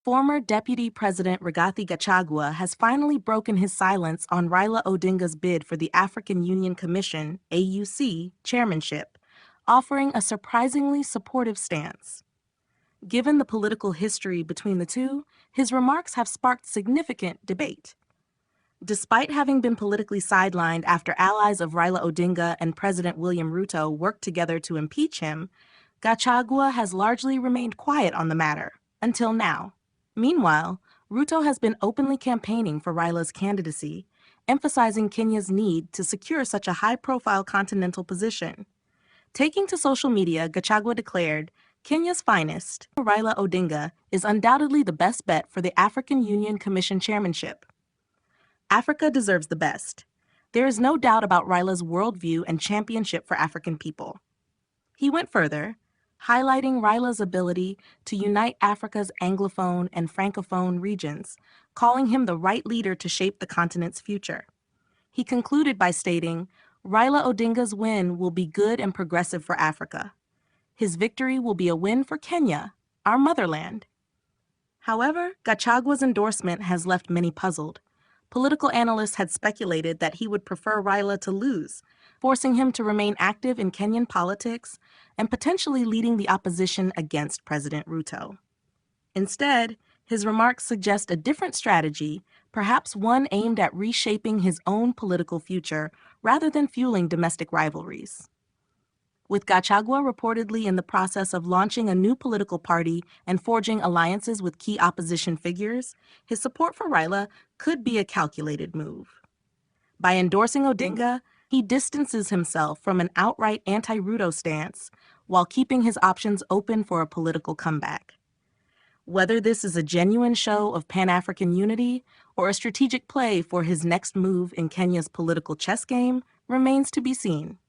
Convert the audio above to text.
Former Deputy President Rigathi Gachagua has finally broken his silence on Raila Odinga's bid for the African Union Commission (AUC) chairmanship, offering a surprisingly supportive stance. Given the political history between the two, his remarks have sparked significant debate. Despite having been politically sidelined after allies of Raila Odinga and President William Ruto worked together to impeach him, Gachagua has largely remained quiet on the matter, until now. Meanwhile, Ruto has been openly campaigning for Raila's candidacy, emphasizing Kenya's need to secure such a high-profile continental position. Taking to social media, Gachagua declared, "Kenya's finest, Raila Odinga, is undoubtedly the best bet for the African Union Commission chairmanship. Africa deserves the best. There is no doubt about Raila's worldview and championship for African people." He went further, highlighting Raila's ability to unite Africa's Anglophone and Francophone regions, calling him the right leader to shape the continent's future. He concluded by stating, "Raila Odinga's win will be good and progressive for Africa. His victory will be a win for Kenya, our motherland." However, Gachagua's endorsement has left many puzzled. Political analysts had speculated that he would prefer Raila to lose, forcing him to remain active in Kenyan politics and potentially leading the opposition against President Ruto. Instead, his remarks suggest a different strategy, perhaps one aimed at reshaping his own political future rather than fueling domestic rivalries. With Gachagua reportedly in the process of launching a new political party and forging alliances with key opposition figures, his support for Raila could be a calculated move. By endorsing Odinga, he distances himself from an outright anti-Ruto stance while keeping his options open for a political comeback. Whether this is a genuine show of Pan-African unity or a strategic play for his next move in Kenya's political chess game remains to be seen.